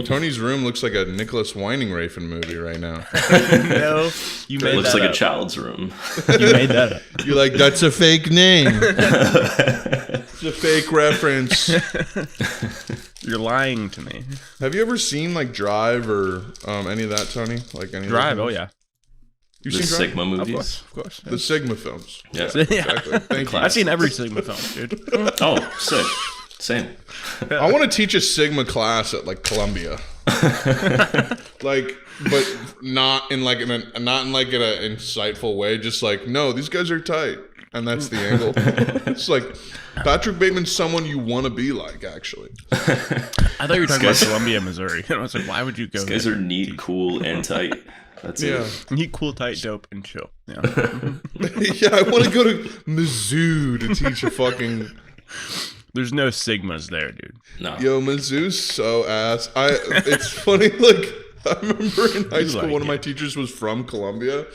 Tony's room looks like a Nicholas Winding Refn movie right now. No, you made It looks that like up. a child's room. You made that up. You're like, that's a fake name. It's a fake reference. You're lying to me. Have you ever seen like Drive or any of that, Tony? Like any Drive, of oh those? yeah. You The seen Drive? Sigma movies. Of course. The Sigma films. Yeah. Exactly. Thank you. I've seen every Sigma film, dude. Oh, sick. Same. I want to teach a Sigma class at like Columbia. Like, but not in like an insightful way. Just like, no, these guys are tight, and that's the angle. It's like Patrick Bateman's someone you want to be like. Actually, I thought you were talking about Columbia, Missouri. I was like, why would you go These guys there? are neat, cool, and tight. That's it. Neat, cool, tight, dope, and chill. Yeah. Yeah, I want to go to Mizzou to teach a fucking. There's no Sigmas there, dude. No. Yo, Mizzou's so ass. It's funny. Like I remember in high school, like one of my teachers was from Columbia,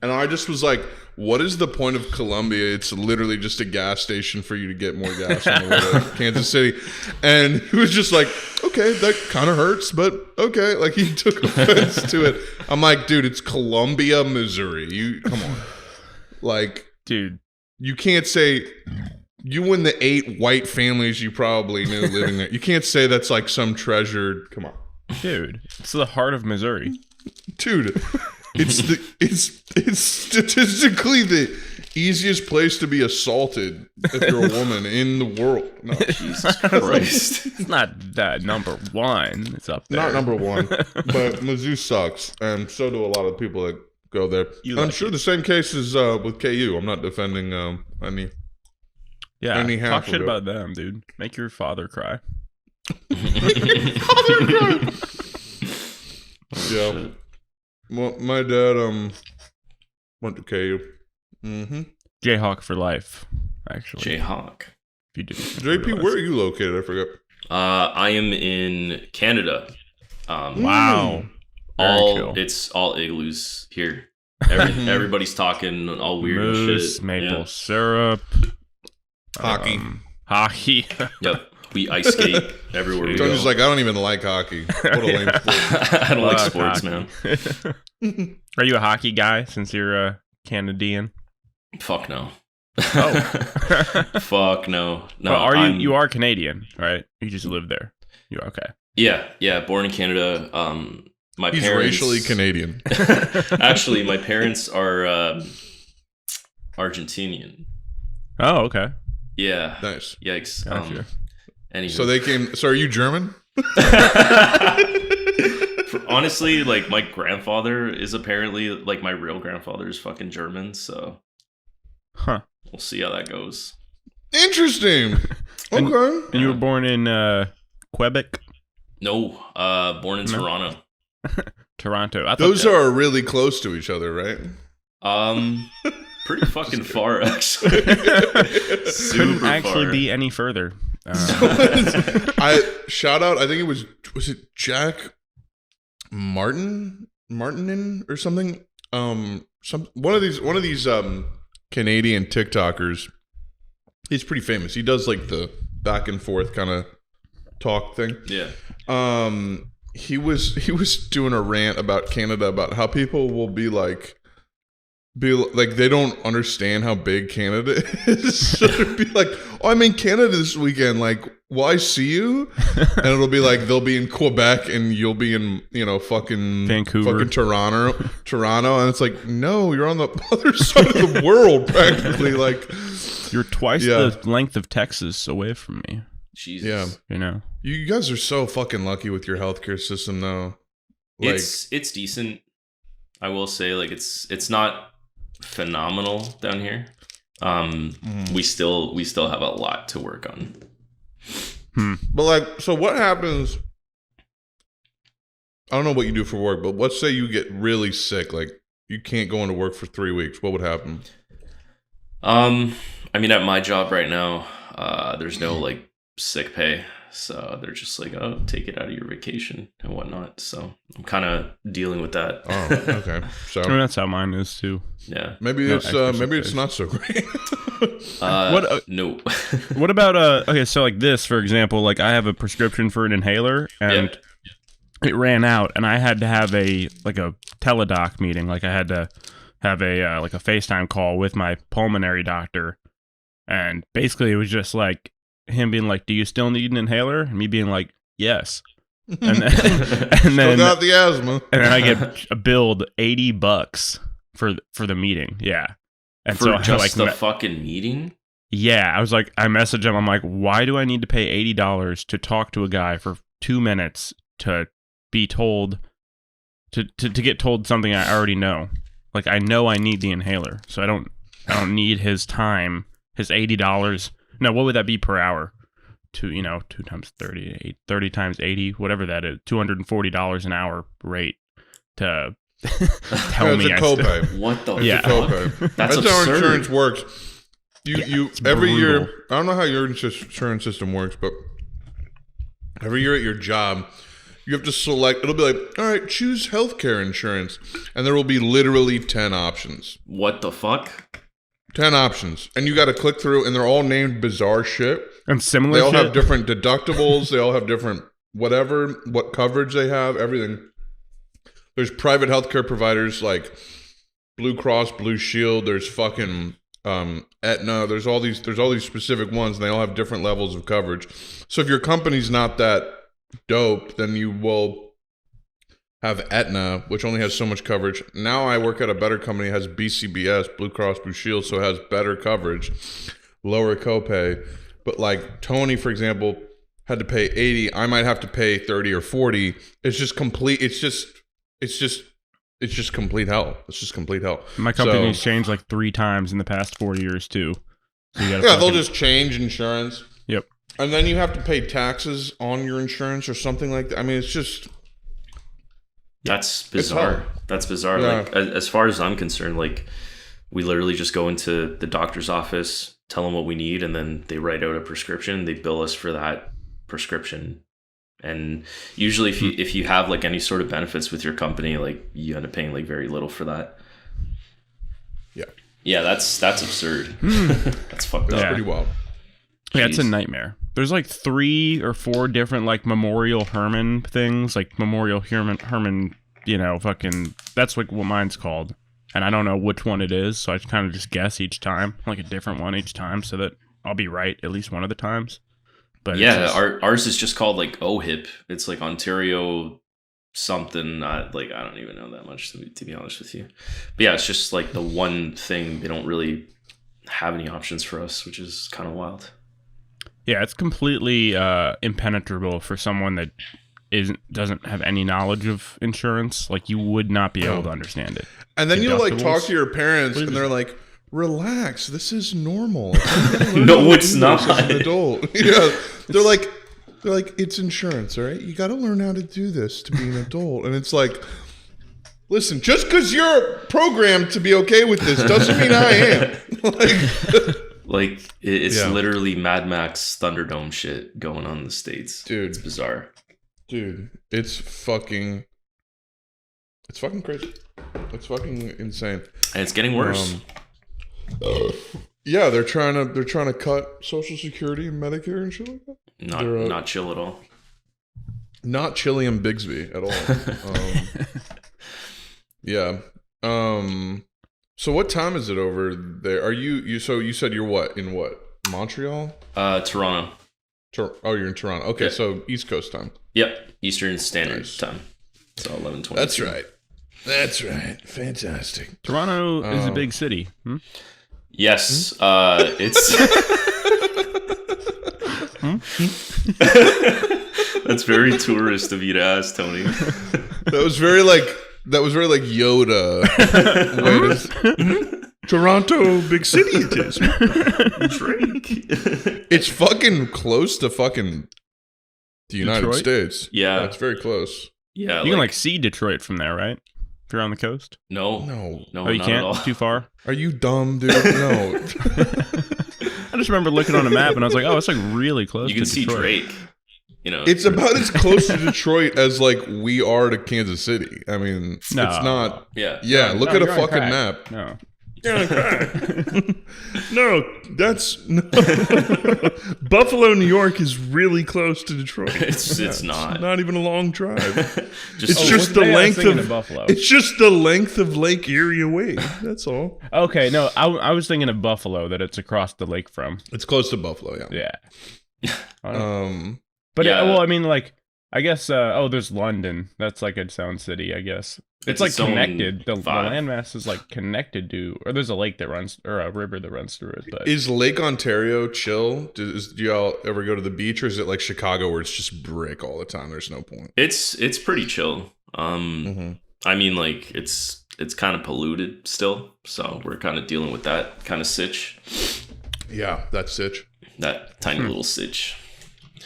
and I just was like, "What is the point of Columbia? It's literally just a gas station for you to get more gas on the way to Kansas City." And he was just like, "Okay, that kind of hurts, but okay." Like he took offense to it. I'm like, "Dude, it's Columbia, Missouri. You come on, like, Dude, you can't say." You and the 8 white families you probably knew living there. You can't say that's like some treasured. Come on, dude, it's the heart of Missouri. dude. It's statistically the easiest place to be assaulted if you're a woman in the world. No, Jesus Christ. It's not that number one. It's up there. not number one, but Mizzou sucks, and so do a lot of people that go there. You I'm like sure it. the same case is with KU. I'm not defending any. Yeah, Any half talk of shit it. about them, dude. Make your father cry. Yeah. Well, my dad went to KU. Mm-hmm. Jayhawk for life, actually. Jayhawk. If you didn't JP, realize. where are you located? I forgot. I am in Canada. Wow. It's all igloos here. Everybody's talking all weird Moose, shit. maple Yeah. syrup. Hockey. Hockey. Yep. We ice skate everywhere we go. Tony's like, I don't even like hockey. What a lame sport. I don't like Fuck sports, hockey. man. Are you a hockey guy since you're a Canadian? Fuck no. Oh. Fuck no. No. Well, are you are Canadian, right? You just live there. You okay. Yeah. Born in Canada. My He's parents racially Canadian. Actually, my parents are Argentinian. Oh, okay. Yeah. Nice. Yikes. Gotcha. Anywho. So they came. So are you German? Honestly, like my grandfather is apparently like my real grandfather is fucking German, so Huh. we'll see how that goes. Interesting. And- Okay. And you were born in Quebec, No, born in No. Toronto. Toronto. I thought Those are really close to each other, right? Pretty fucking far actually. couldn't Super actually far. be any further. I shout out. I think it was it Jack Martinin or something. One of these Canadian TikTokers. He's pretty famous. He does like the back and forth kind of talk thing. Yeah. He was doing a rant about Canada, about how people will be like they don't understand how big Canada is. So they'll be like, "Oh, I'm in Canada this weekend. Like, will I see you?" And it'll be like they'll be in Quebec and you'll be in fucking Vancouver. fucking Toronto, and it's like, no, you're on the other side of the world practically. Like, You're twice Yeah. the length of Texas away from me. Jesus. yeah, You know. you guys are so fucking lucky with your healthcare system, though. Like, It's decent. I will say, like it's not phenomenal down here. We still have a lot to work on. but like, so what happens? I don't know what you do for work, but let's say you get really sick, like you can't go into work for 3 weeks. What would happen? I mean, at my job right now, there's no like sick pay, so they're just like, oh, take it out of your vacation and whatnot. So I'm kind of dealing with that. Oh, okay. So I mean, that's how mine is too. Yeah. maybe No it's extra maybe sick it's days. not so great. No. What about okay, so like this, for example, like I have a prescription for an inhaler, and it ran out, and I had to have a teledoc meeting. Like I had to have a FaceTime call with my pulmonary doctor, and basically it was just like him being like, "Do you still need an inhaler?" And me being like, "Yes." And then, Still got the asthma. and then I get billed $80 for the meeting. Yeah, and For so just I the fucking meeting? yeah, I was like, I messaged him. I'm like, why do I need to pay $80 to talk to a guy for 2 minutes to be told to get told something I already know? Like, I know I need the inhaler, so I don't need his time, his $80. No, what would that be per hour? 2 times 30, 30 times 80, whatever that is, $240 an hour rate to tell me it's a copay. What the It's a copay. That's how absurd. insurance works. You it's every year. brutal. I don't know how your insurance system works, but every year at your job, you have to select. It'll be like, all right, choose healthcare insurance, and there will be literally 10 options. What the fuck? 10 options, and you got to click through, and they're all named bizarre shit. And similar They all shit. have different deductibles. They all have different what coverage they have, everything. There's private healthcare providers like Blue Cross, Blue Shield. There's fucking Aetna. There's all these specific ones, and they all have different levels of coverage. So if your company's not that dope, then you will have Aetna, which only has so much coverage. Now I work at a better company, has BCBS, Blue Cross Blue Shield, so it has better coverage, lower copay. But like Tony, for example, had to pay 80. I might have to pay 30 or 40. It's just complete. It's just complete hell. It's just complete hell. My company's changed like 3 times in the past 4 years too. So you gotta they'll just change insurance. Yep. And then you have to pay taxes on your insurance or something like that. I mean, it's just... That's bizarre. That's bizarre. Yeah. Like, as far as I'm concerned, like, we literally just go into the doctor's office, tell them what we need, and then they write out a prescription. They bill us for that prescription. And usually if you have like any sort of benefits with your company, like you end up paying like very little for that. Yeah, that's absurd. That's fucked up. Yeah. Pretty wild. Yeah, it's a Jeez. nightmare. There's like 3 or 4 different like Memorial Herman things, like Memorial Herman, fucking, that's like what mine's called. And I don't know which one it is, so I kind of just guess each time, like a different one each time, so that I'll be right at least one of the times. But Yeah, ours is just called like OHIP. It's like Ontario something. I don't even know that much to be honest with you. But yeah, it's just like the one thing. They don't really have any options for us, which is kind of wild. yeah, it's completely impenetrable for someone that doesn't have any knowledge of insurance. Like, you would not be able to understand it. And then you like Deductibles? talk to your parents, and they're like, "Relax, this is normal." No, it's not. As an adult, yeah. They're like, it's insurance, all right? You got to learn how to do this to be an adult, and it's like, listen, just because you're programmed to be okay with this doesn't mean I am. Like it's Yeah. literally Mad Max Thunderdome shit going on in the States. Dude. It's bizarre. Dude, it's fucking crazy. It's fucking insane. And it's getting worse. Yeah, they're trying to cut Social Security and Medicare and shit like that. Not chill at all. Not Chili and Bigsby at all. Yeah. So what time is it over there? Are you? So you said you're in what? Montreal? Toronto. You're in Toronto. Okay, Yeah. so East Coast time. Yep. Eastern Standard Nice. Time. So 11:20. That's right. That's right. Fantastic. Toronto is a big city. Yes. It's. That's very tourist of you to ask, Tony. That was very like Yoda. Toronto, big city it is. Drake. It's fucking close to fucking the United Detroit? States. Yeah. It's very close. Yeah. You can like see Detroit from there, right? If you're on the coast. No. No. No, Oh, you not can't? at all. It's too far? Are you dumb, dude? No. I just remember looking on a map and I was like, oh, it's like really close You to can see Detroit. Drake. You know. It's about as close to Detroit as like we are to Kansas City. I mean, No. it's not. Yeah. Yeah, look No, at a you're on fucking track. map. No. Yeah, okay. No, that's no. Buffalo, New York is really close to Detroit. It's not. Not even a long drive. Just, It's just the maybe I was length thinking of Buffalo. It's just the length of Lake Erie away. That's all. Okay, no, I was thinking of Buffalo, that it's across the lake from. It's close to Buffalo, yeah. Yeah. But Yeah. well, I mean, like, I guess. There's London. That's like its own city, I guess. It's like its own connected. The vibe. landmass is like connected to, or there's a lake that runs, or a river that runs through it. But Is Lake Ontario chill? Do y'all ever go to the beach, or is it like Chicago where it's just brick all the time? There's no point. it's pretty chill. I mean, like it's kind of polluted still, so we're kind of dealing with that kind of sitch. Yeah, that's Sitch. That tiny little sitch.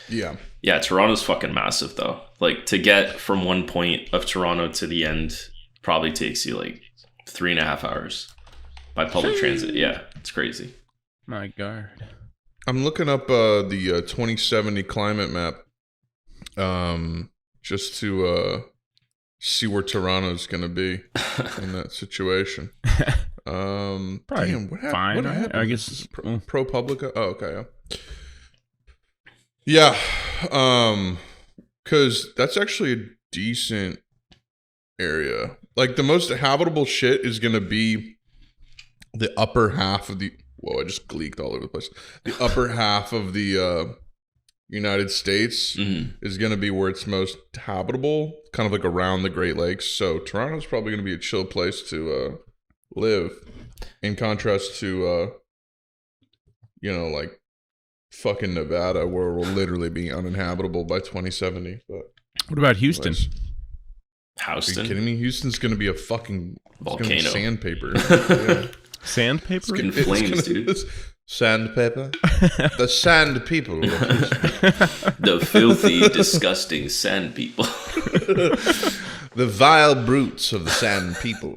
Yeah. Yeah, Toronto's fucking massive though. Like to get from one point of Toronto to the end probably takes you like 3.5 hours by public transit. Yeah, it's crazy. my God. I'm looking up the 2070 climate map, just to see where Toronto's gonna be in that situation. Probably Damn, what happened? fine, What right? happened? I guess. ProPublica. Oh, okay. Yeah. Because that's actually a decent area. Like the most habitable shit is gonna be the upper half of the. Whoa! I just gleeked all over the place. The upper half of the United States is gonna be where it's most habitable, kind of like around the Great Lakes. So Toronto's probably gonna be a chill place to live, in contrast to like fucking Nevada, where we'll literally be uninhabitable by 2070. But What about Houston? anyways. Are you Houston. kidding me? Houston's gonna be a fucking Volcano. It's gonna be sandpaper. Yeah. Sandpaper? In flames, dude. Sandpaper. The sand people. The filthy, disgusting sand people. The vile brutes of the sand people.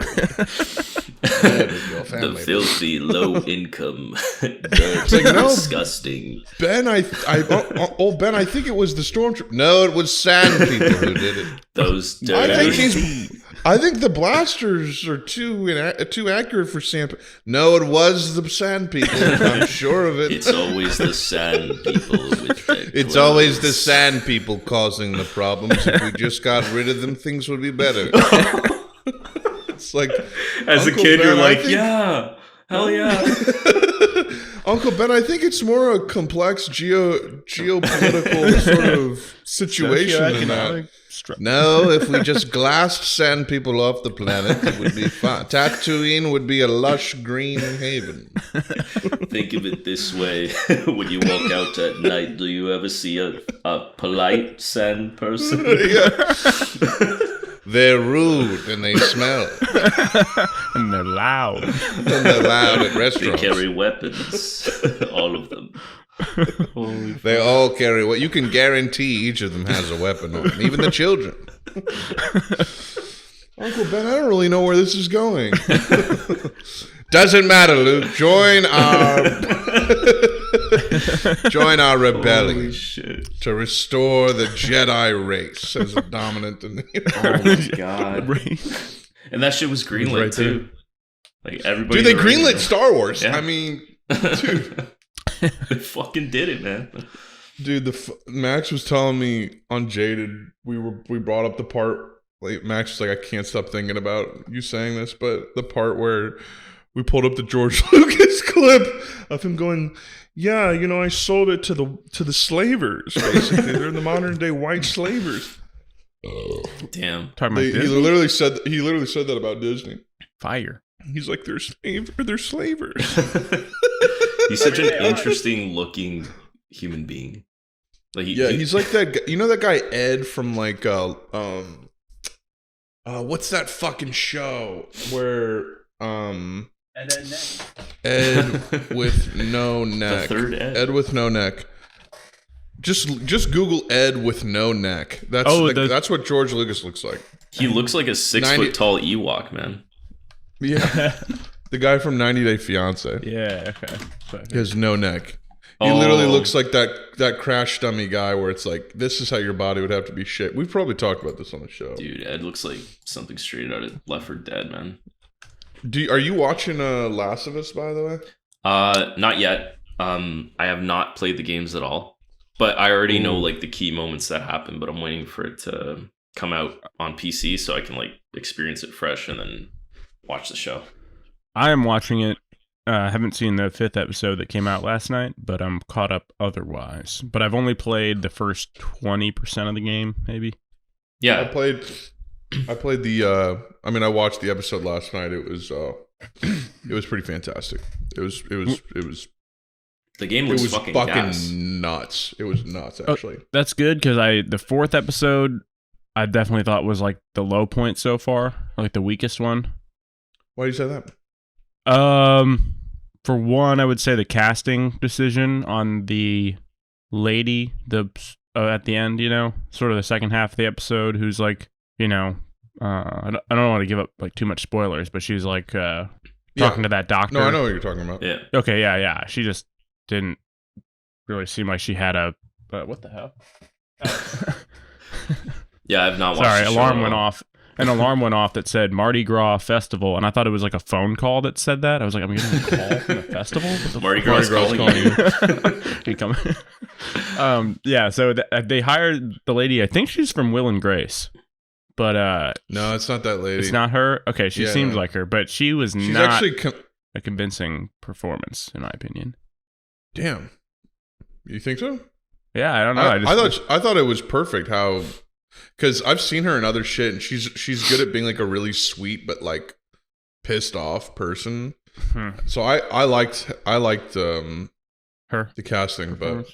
The filthy, low-income, dirty, like, no. disgusting. Ben, Ben, I think it was the stormtrooper. No, it was sand people who did it. Those I dirty. think I think the blasters are too accurate for sand. No, it was the sand people. I'm sure of it. It's always the sand people with their It's always the clothes. sand people causing the problems. If we just got rid of them, things would be better. It's like, As Uncle a kid, Ben, you're I like, think- yeah, hell yeah. Uncle Ben, I think it's more a complex geopolitical sort of situation than that. Socioeconomic stru- No, if we just glassed sand people off the planet, it would be fine. Tatooine would be a lush green haven. Think of it this way: when you walk out at night, do you ever see a polite sand person? Yeah. They're rude and they smell. And they're loud. And they're loud at They restaurants. carry weapons, all of them. Holy They all carry what you can guarantee each of them has a weapon on them, even the children. Uncle Ben, I don't really know where this is going. Doesn't matter, Luke. Join our rebellion Holy shit! to restore the Jedi race as a dominant in the Oh my god! And that shit was greenlit right there. too. Like everybody. Dude, they already greenlit knew. Star Wars. Yeah. I mean, dude. They fucking did it, man. Dude, Max was telling me on Jaded, we brought up the part. Like Max was like, I can't stop thinking about you saying this, but the part where we pulled up the George Lucas clip of him going, "Yeah, I sold it to the slavers. Basically, they're the modern day white slavers." Damn. Talking about He Disney? literally said that about Disney. Fire. He's like, they're slavers. He's such an interesting looking human being. Like He's like that guy, that guy Ed from like what's that fucking show where Ed with no neck. The third Ed. With no neck. Just Google Ed with no neck. That's that's what George Lucas looks like. He looks like a 6 foot tall Ewok, man. Yeah. The guy from 90 Day Fiance. Yeah, okay. He has no neck. He literally looks like that crash dummy guy where it's like, this is how your body would have to be shaped. We've probably talked about this on the show. Dude, Ed looks like something straight out of Left 4 Dead, man. Are you watching Last of Us, by the way? Not yet. I have not played the games at all, but I already know like the key moments that happen. But I'm waiting for it to come out on PC so I can like experience it fresh and then watch the show. I am watching it. I haven't seen the 5th episode that came out last night, but I'm caught up otherwise. But I've only played the first 20% of the game, maybe. Yeah, I played the. I watched the episode last night. It was pretty fantastic. It was. The game was fucking gas. Nuts. It was nuts, actually. That's good because the 4th episode, I definitely thought was like the low point so far, like the weakest one. Why do you say that? For one, I would say the casting decision on the lady, at the end, sort of the second half of the episode, who's like, I don't want to give up like too much spoilers, but she's like talking to that doctor. No, I know what you're talking about. Yeah. Okay, yeah. She just didn't really seem like she had a. What the hell? Yeah, I've not watched. Sorry, the show alarm went off. An alarm went off that said Mardi Gras Festival, and I thought it was like a phone call that said that. I was like, I'm getting a call from the festival? Mardi Gras calling you. You coming? Yeah, so they hired the lady. I think she's from Will and Grace. But no, it's not that lady. It's not her? Okay, she seems like her, but she's not actually a convincing performance, in my opinion. Damn. You think so? Yeah, I don't know. I thought it was perfect how... Because I've seen her in other shit, and she's good at being like a really sweet but like pissed off person. So I liked her, the casting, but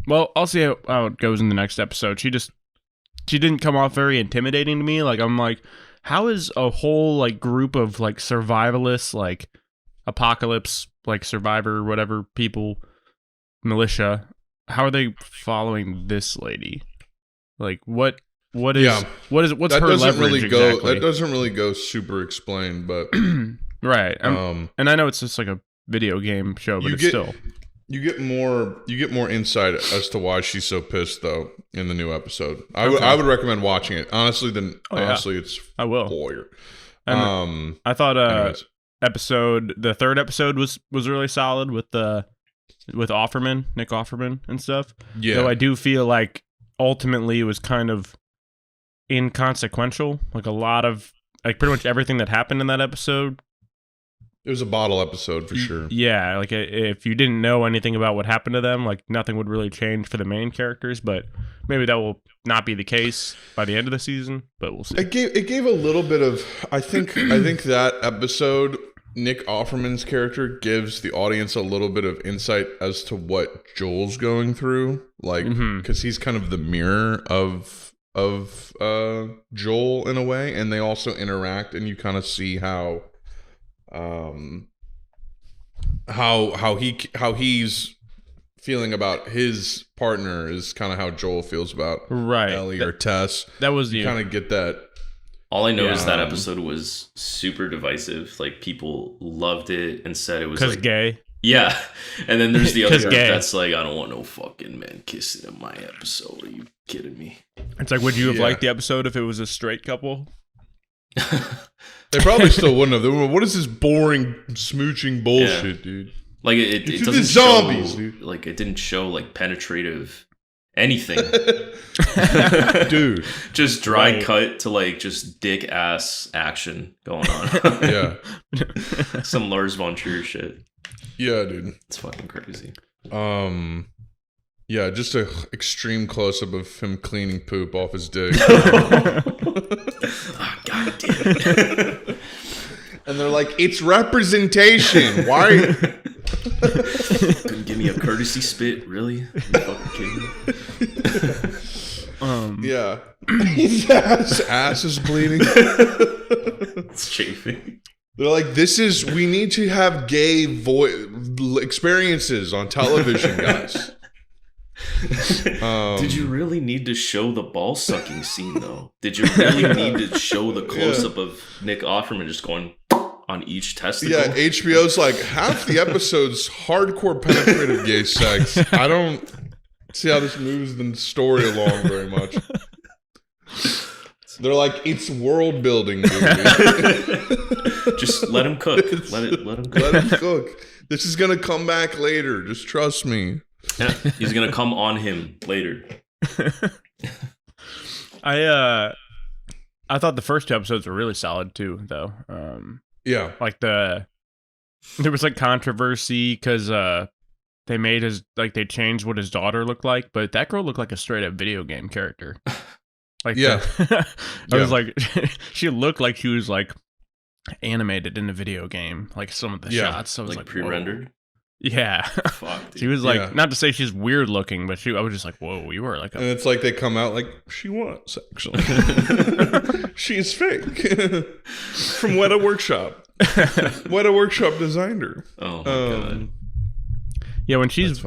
well, I'll see how it goes in the next episode. She didn't come off very intimidating to me. Like I'm like, how is a whole like group of like survivalists, like apocalypse, like survivor, whatever people, militia, how are they following this lady? Like what's her leverage exactly? That doesn't really go super explained, but right. And I know it's just like a video game show, but you get more insight as to why she's so pissed though in the new episode. I would recommend watching it. Honestly, I will. Lawyer. I thought the 3rd episode was really solid with Nick Offerman and stuff. Yeah. Though I do feel like ultimately it was kind of inconsequential. Like a lot of like pretty much everything that happened in that episode. It was a bottle episode for sure. Yeah, like if you didn't know anything about what happened to them, like nothing would really change for the main characters. But maybe that will not be the case by the end of the season. But we'll see. It gave a little bit of. I think that episode, Nick Offerman's character gives the audience a little bit of insight as to what Joel's going through, like because he's kind of the mirror of Joel in a way, and they also interact, and you kind of see how he's feeling about his partner is kind of how Joel feels about Ellie or Tess. That was you kind of get that. All I know is that episode was super divisive. Like people loved it and said it was like gay. Yeah, and then there's the other group that's like, I don't want no fucking men kissing in my episode. Are you kidding me? It's like, would you have liked the episode if it was a straight couple? They probably still wouldn't have. They were, what is this boring smooching bullshit, dude? Like it doesn't zombies, show, dude. Like it didn't show like penetrative anything, dude. Just dry cut to like just dick ass action going on. Yeah, some Lars von Trier shit. Yeah, dude, it's fucking crazy. Yeah, just a extreme close up of him cleaning poop off his dick. Oh, God damn it. And they're like, it's representation. Why? Couldn't give me a courtesy spit, really? You fucking kidding me? Yeah. His ass is bleeding. It's chafing. They're like, we need to have gay experiences on television, guys. Did you really need to show the ball sucking scene though? Did you really need to show the close up of Nick Offerman just going on each testicle? Yeah, HBO's like, half the episode's hardcore penetrative gay sex. I don't see how this moves the story along very much. They're like, it's world building, dude. Just let him cook. Let him cook. Let him cook. This is gonna come back later. Just trust me. Yeah, he's gonna come on him later. I thought the first 2 episodes were really solid too, though. Yeah. Like there was like controversy because they made they changed what his daughter looked like, but that girl looked like a straight up video game character. Like, yeah, I was like, she looked like she was like animated in a video game, like some of the shots. So I was like pre-rendered. Whoa. Yeah, fuck, dude. She was like, not to say she's weird looking, but I was just like, whoa, you were like, and it's like they come out like she was actually. She's fake from Weta Workshop. Weta Workshop designed her. Oh my god. Yeah, when she's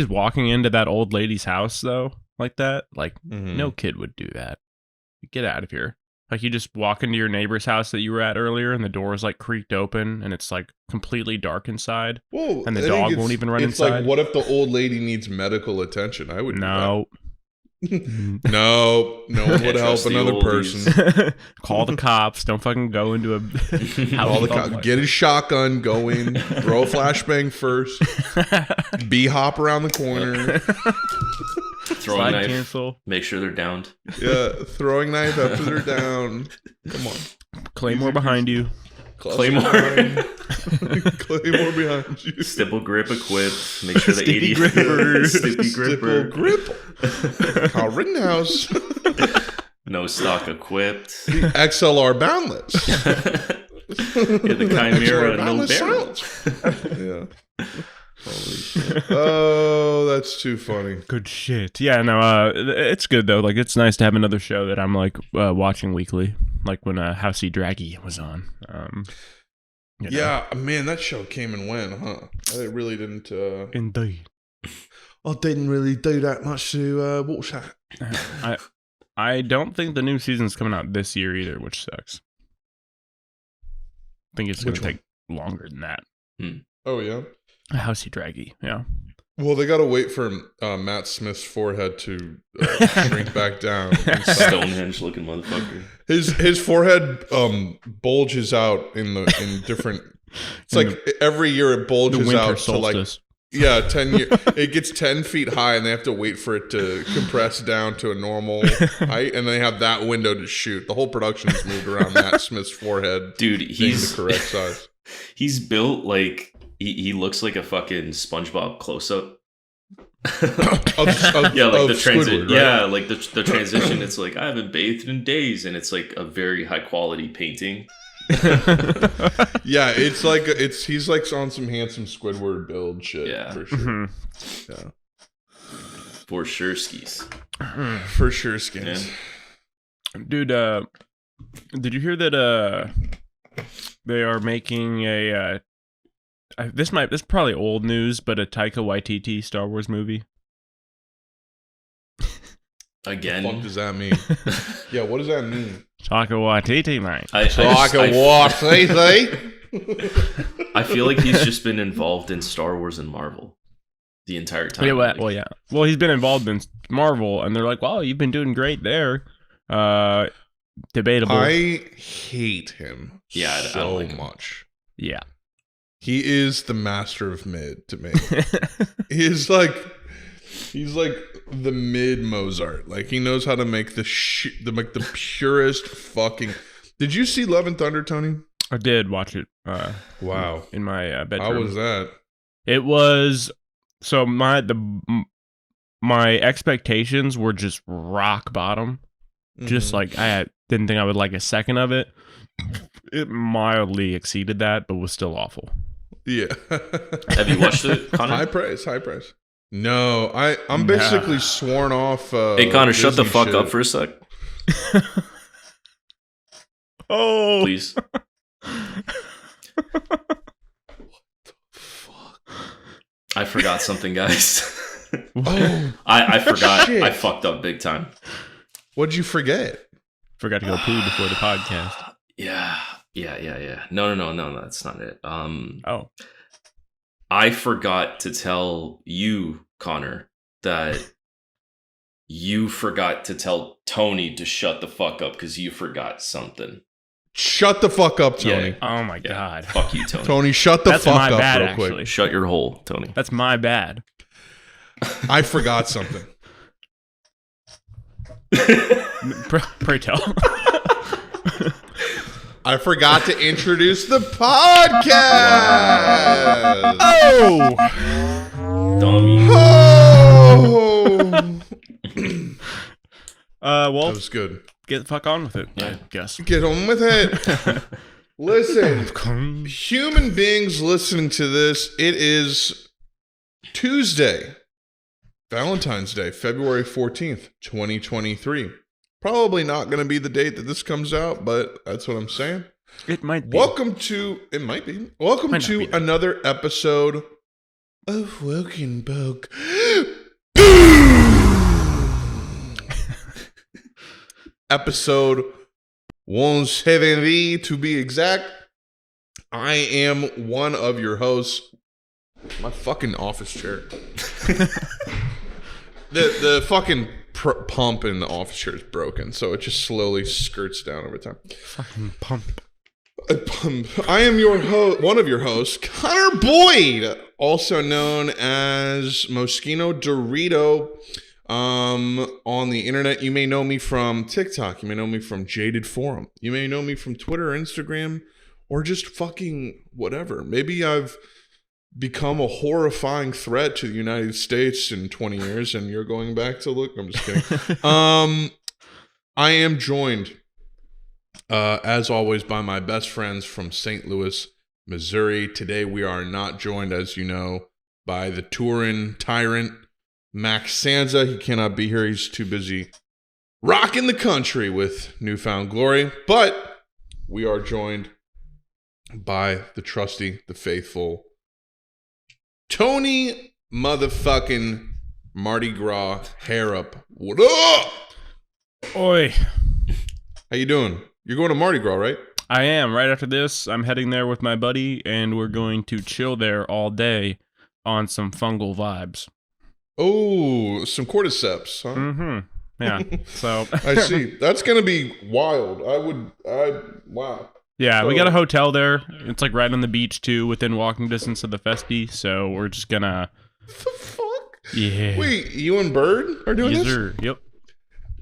walking into that old lady's house though, like that, like no kid would do that. Get out of here. Like you just walk into your neighbor's house that you were at earlier and the door is like creaked open and it's like completely dark inside. Whoa, and the dog won't even run inside. It's like, what if the old lady needs medical attention? I would no. No one would help another person. Call the cops. Don't fucking go into a Call the cops. Get his shotgun, go in, throw a flashbang first, B-hop around the corner. Throwing Slide knife. Cancel. Make sure they're downed. Yeah, throwing knife after they're down. Come on. Claymore behind you. Claymore. Claymore behind you. Stipple grip equipped. Make sure the Sticky 80 gripper. Sticky gripper. Stipple grip. Kyle Rittenhouse. No stock equipped. The XLR boundless. Yeah, the Chimera, no barrel. Yeah. Holy shit. Oh, that's too funny. Good shit. Yeah, no, it's good though. Like, it's nice to have another show that I'm like watching weekly, like when Housey Draggy was on. You know. Yeah, man, that show came and went, huh? It really didn't. Indeed. I didn't really do that much to watch that. I don't think the new season's coming out this year either, which sucks. I think it's going to take longer than that. Oh yeah. Housey Draggy, yeah. Well, they got to wait for Matt Smith's forehead to shrink back down. Stonehenge looking motherfucker. His forehead bulges out in different. It's like every year it bulges out solstice. to like 10 years. It gets 10 feet high, and they have to wait for it to compress down to a normal height, and they have that window to shoot. The whole production is moved around Matt Smith's forehead. Dude, he's the correct size. He's built like. He looks like a fucking SpongeBob close-up. Yeah, like the transition. Right? Yeah, like the transition. It's like I haven't bathed in days, and it's like a very high quality painting. Yeah, it's like he's like on some handsome Squidward build shit. Yeah, for sure. Yeah, for sure skis. For sure skis. Yeah. Dude, did you hear that? They are making a. This is probably old news, but a Taika Waititi Star Wars movie. Again, what the fuck does that mean? Yeah, what does that mean? Taika Waititi, mate. Taika Waititi. I feel like he's just been involved in Star Wars and Marvel the entire time. Yeah, well, yeah. Well, he's been involved in Marvel, and they're like, "Wow, you've been doing great there." Debatable. I hate him. Yeah, so like much. Yeah. He is the master of mid to me. he's like the mid Mozart. Like he knows how to make the purest fucking. Did you see Love and Thunder, Tony? I did watch it. Wow. In my bedroom. How was that? It was so my expectations were just rock bottom. Just like didn't think I would like a second of it. It mildly exceeded that, but was still awful. Yeah. Have you watched it, Connor? High praise. No, I'm basically sworn off. Hey, Connor, shut the fuck up for a sec. Oh, please. I forgot something, guys. Oh, I forgot. Shit. I fucked up big time. What'd you forget? Forgot to go poo before the podcast. Yeah. No, that's not it. Oh. I forgot to tell you, Connor, that You forgot to tell Tony to shut the fuck up because you forgot something. Shut the fuck up, Tony. Yeah. Oh my God. Fuck you, Tony. Tony, shut the That's fuck my up bad, real actually. quick. Shut your hole, Tony. That's my bad. I forgot something. Pray tell. I forgot to introduce the podcast. Oh! Dummy. Oh! Well, That was good. get the fuck on with it, Yeah. I guess. Get on with it. Listen, human beings listening to this, it is Tuesday, Valentine's Day, February 14th, 2023. Probably not going to be the date that this comes out, but that's what I'm saying. It might be. Welcome to another episode of Woken Boke. Episode 170 to be exact. I am one of your hosts. My fucking office chair. The fucking pump in the office chair is broken, so it just slowly skirts down over time. Fucking pump. I am your host, one of your hosts, Connor Boyd, also known as Moschino Dorito. On the internet, you may know me from TikTok. You may know me from Jaded Forum. You may know me from Twitter, Instagram, or just fucking whatever. Maybe I've become a horrifying threat to the United States in 20 years, and you're going back to look. I'm just kidding. I am joined, as always, by my best friends from St. Louis, Missouri. Today, we are not joined, as you know, by the touring tyrant, Max Sanza. He cannot be here. He's too busy rocking the country with Newfound Glory. But we are joined by the trusty, the faithful Tony motherfucking Mardi Gras hair up. What up? Oi. How you doing? You're going to Mardi Gras, right? I am. Right after this, I'm heading there with my buddy, and we're going to chill there all day on some fungal vibes. Oh, some cordyceps, huh? Mm-hmm. Yeah. So I see. That's going to be wild. Wow. yeah, we So- got a hotel there. It's like right on the beach too, within walking distance of the Festi. So we're just gonna. The fuck? Yeah. Wait, you and Bird are doing Yes, this? sir. Yep.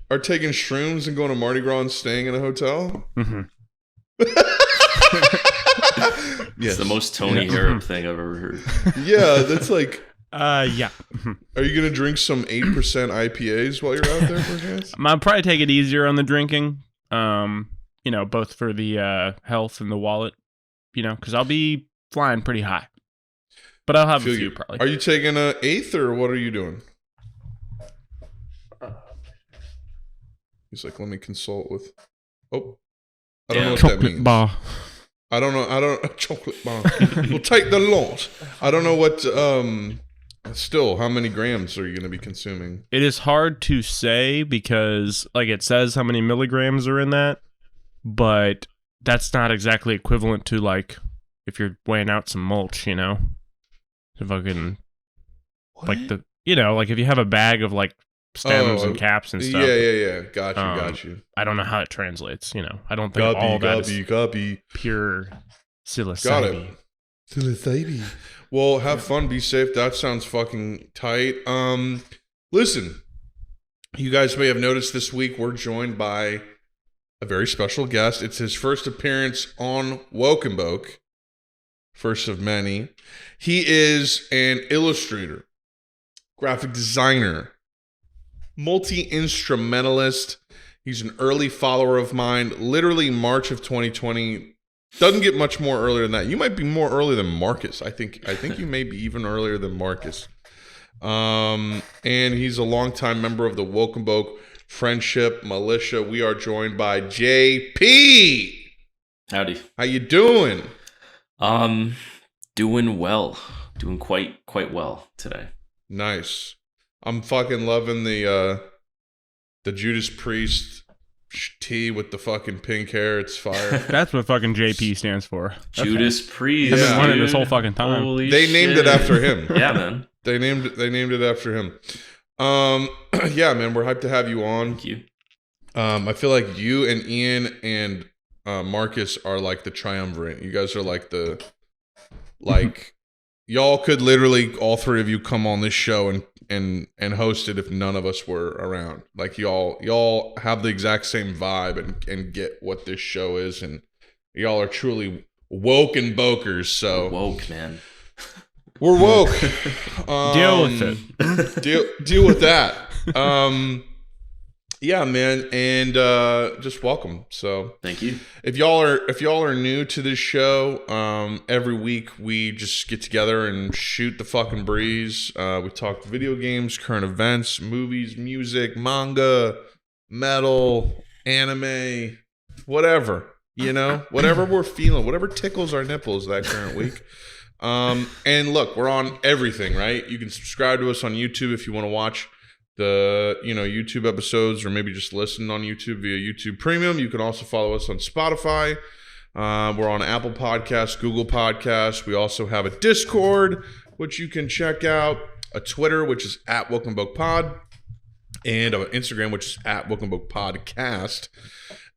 Are taking shrooms and going to Mardi Gras and staying in a hotel? Mm-hmm. It's the most Tony Harrop thing I've ever heard. Yeah, that's like, Yeah. are you going to drink some 8% IPAs while you're out there, perchance? I'll probably take it easier on the drinking. Both for the health and the wallet. Because I'll be flying pretty high. But I'll have a few probably. Are you taking an eighth or what are you doing? He's like, let me consult with. Oh, I don't know what that Chocolate means. bar. I don't know. Chocolate bar. We'll take the lot. I don't know what. Still, how many grams are you going to be consuming? It is hard to say because, like, it says how many milligrams are in that, but that's not exactly equivalent to, like, if you're weighing out some mulch, If I can, like like if you have a bag of like stems and caps and stuff. Yeah. Got you. I don't know how it translates. I don't think all that is Copy. pure psilocybin. Got it. Psilocybin. Well, have fun. Be safe. That sounds fucking tight. Listen, you guys may have noticed this week we're joined by a very special guest. It's his first appearance on Woken Boke. First of many. He is an illustrator, graphic designer, multi-instrumentalist. He's an early follower of mine. Literally March of 2020. Doesn't get much more earlier than that. You might be more early than Marcus. I think you may be even earlier than Marcus. And he's a longtime member of the Woken Boke Friendship Militia. We are joined by JP. Howdy. How you doing? Doing well. Doing quite well today. Nice. I'm fucking loving the Judas Priest tee with the fucking pink hair. It's fire. That's what fucking JP stands for. Judas Priest. I've been wanting dude. this whole fucking time. Holy They named it shit. after him. Yeah, man. They named it after him. Yeah, man, we're hyped to have you on. Thank you. I feel like you and Ian and Marcus are like the triumvirate. You guys are like the y'all could literally all three of you come on this show and host it if none of us were around. Like y'all have the exact same vibe and get what this show is, and y'all are truly woke and bokers. So We're woke, man. we're woke. Deal with it. Deal with that. Yeah, man, and just welcome. So Thank you. if y'all are new to this show, every week we just get together and shoot the fucking breeze. We talk video games, current events, movies, music, manga, metal, anime, whatever, whatever we're feeling, whatever tickles our nipples that current week. And look, we're on everything, right? You can subscribe to us on YouTube if you want to watch the YouTube episodes, or maybe just listen on YouTube via YouTube Premium. You can also follow us on Spotify. We're on Apple Podcasts, Google Podcasts. We also have a Discord, which you can check out, a Twitter, which is at wokenbokepod, and an Instagram, which is at wokenbokepodcast.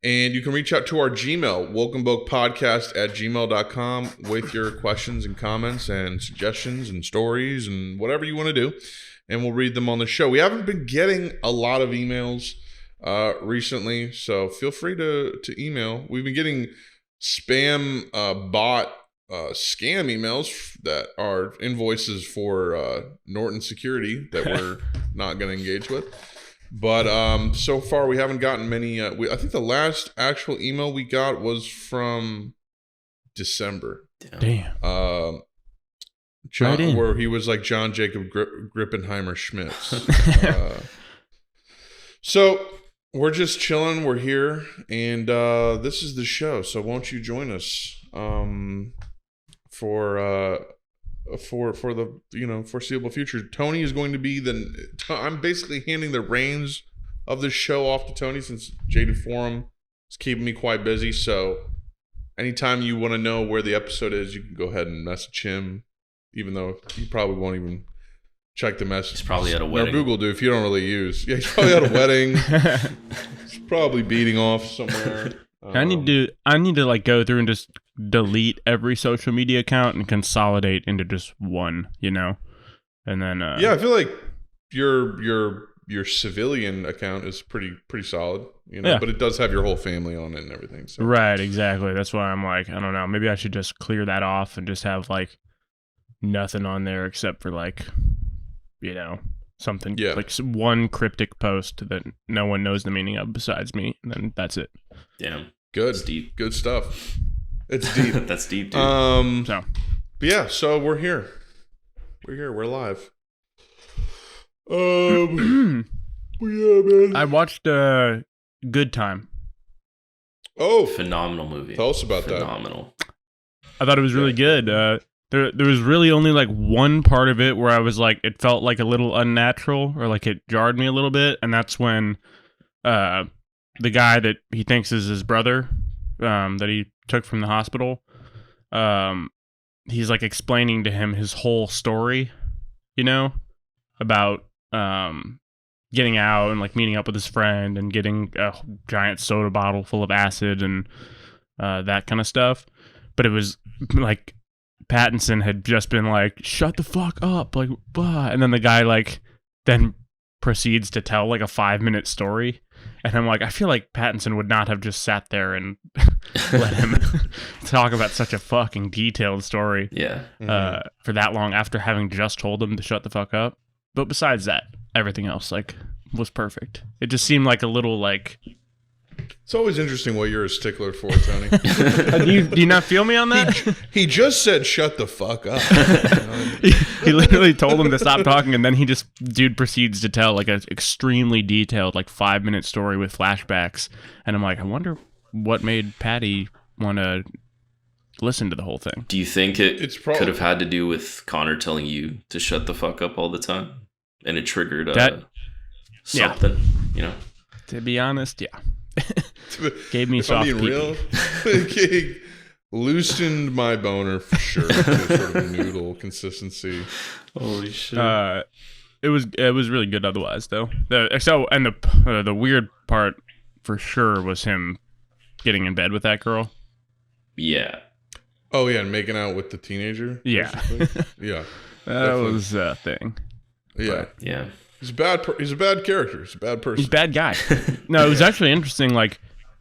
And you can reach out to our Gmail, wokenbokepodcast@gmail.com, with your questions and comments and suggestions and stories and whatever you want to do. And we'll read them on the show. We haven't been getting a lot of emails recently, so feel free to email. We've been getting spam bot scam emails that are invoices for Norton Security that we're not going to engage with. But so far we haven't gotten many. I think the last actual email we got was from December. Damn. John, where he was like John Jacob Grippenheimer Schmitz. So we're just chilling. We're here, and this is the show. So won't you join us for the foreseeable future? Tony is going to be I'm basically handing the reins of this show off to Tony, since Jaded Forum is keeping me quite busy. So anytime you want to know where the episode is, you can go ahead and message him. Even though he probably won't even check the message. He's probably at a wedding. Or Google do if you don't really use. Yeah, he's probably at a wedding. He's probably beating off somewhere. I need to like go through and just delete every social media account and consolidate into just one, and then yeah, I feel like your civilian account is pretty solid, Yeah. but it does have your whole family on it and everything. So. Right, exactly. That's why I'm like, I don't know, maybe I should just clear that off and just have like nothing on there except for like, something, like one cryptic post that no one knows the meaning of besides me, and then that's it. Damn. Good. It's deep. Good stuff. It's deep. That's deep, dude. So. But yeah, so we're here. We're live. Yeah, man. I watched Good Time. Oh, Phenomenal movie. Tell us about that. Phenomenal. I thought it was really good. There was really only like one part of it where I was like, it felt like a little unnatural, or like it jarred me a little bit, and that's when the guy that he thinks is his brother, that he took from the hospital, he's like explaining to him his whole story, about getting out and like meeting up with his friend and getting a giant soda bottle full of acid and that kind of stuff. But it was like Pattinson had just been like, shut the fuck up, like, blah. And then the guy like then proceeds to tell like a 5-minute story, and I'm like, I feel like Pattinson would not have just sat there and let him talk about such a fucking detailed story for that long after having just told him to shut the fuck up. But besides that, everything else like was perfect. It just seemed like a little like, it's always interesting what you're a stickler for, Tony. do you not feel me on that? He just said, shut the fuck up. He literally told him to stop talking, and then dude proceeds to tell like an extremely detailed, like 5-minute story with flashbacks. And I'm like, I wonder what made Patty want to listen to the whole thing. Do you think it could have had to do with Connor telling you to shut the fuck up all the time? And it triggered something, To be honest, yeah. Gave me soft I'm being real, it loosened my boner for sure. Sort of noodle consistency. Holy shit. was really good otherwise though. The weird part for sure was him getting in bed with that girl. Yeah. Oh yeah, and making out with the teenager. Yeah. Yeah. That was a thing. Yeah. Yeah. He's a bad character. He's a bad person. He's a bad guy. No, it was actually interesting. Like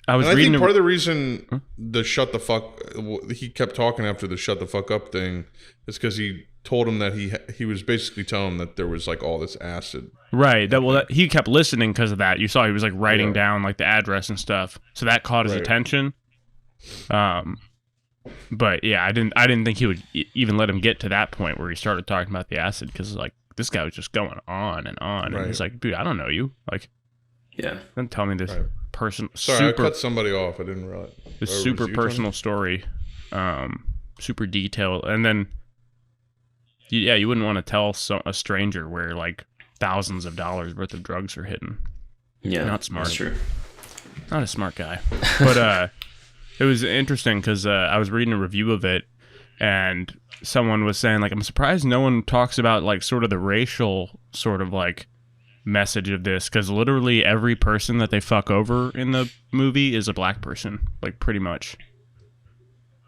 I was reading. I think part of the reason the shut the fuck he kept talking after the shut the fuck up thing is because he told him that he was basically telling him that there was like all this acid. Right. He kept listening because of that. You saw he was like writing down like the address and stuff, so that caught his attention. But yeah, I didn't think he would even let him get to that point where he started talking about the acid because like this guy was just going on and on, and he's like, dude, I don't know you. Like, don't tell me this person. Sorry, I cut somebody off. I didn't realize. This super personal story, super detailed, and then you wouldn't want to tell a stranger where like thousands of dollars worth of drugs are hidden. Yeah, not smart. That's true. Not a smart guy, but it was interesting because I was reading a review of it, and someone was saying like, I'm surprised no one talks about like sort of the racial sort of like message of this, because literally every person that they fuck over in the movie is a black person, like pretty much.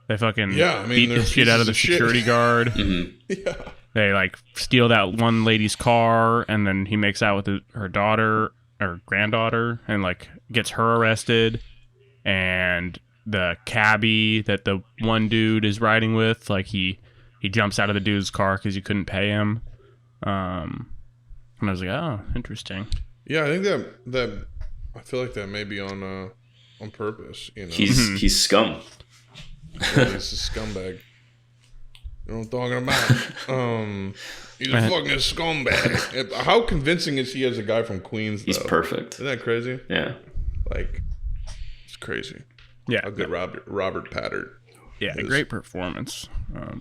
They fucking beat the shit out of the security guard. Mm-hmm. Yeah. They like steal that one lady's car, and then he makes out with her daughter or granddaughter, and like gets her arrested. And the cabbie that the one dude is riding with, like he jumps out of the dude's car because you couldn't pay him. And I was like, oh, interesting. Yeah, I think that I feel like that may be on purpose. You know, he's scum. Yeah, he's a scumbag. You know what I'm talking about? He's a fucking scumbag. How convincing is he as a guy from Queens, though? He's perfect. Isn't that crazy? Yeah. Like, it's crazy. Yeah. How good Robert Pattert. Yeah, a great performance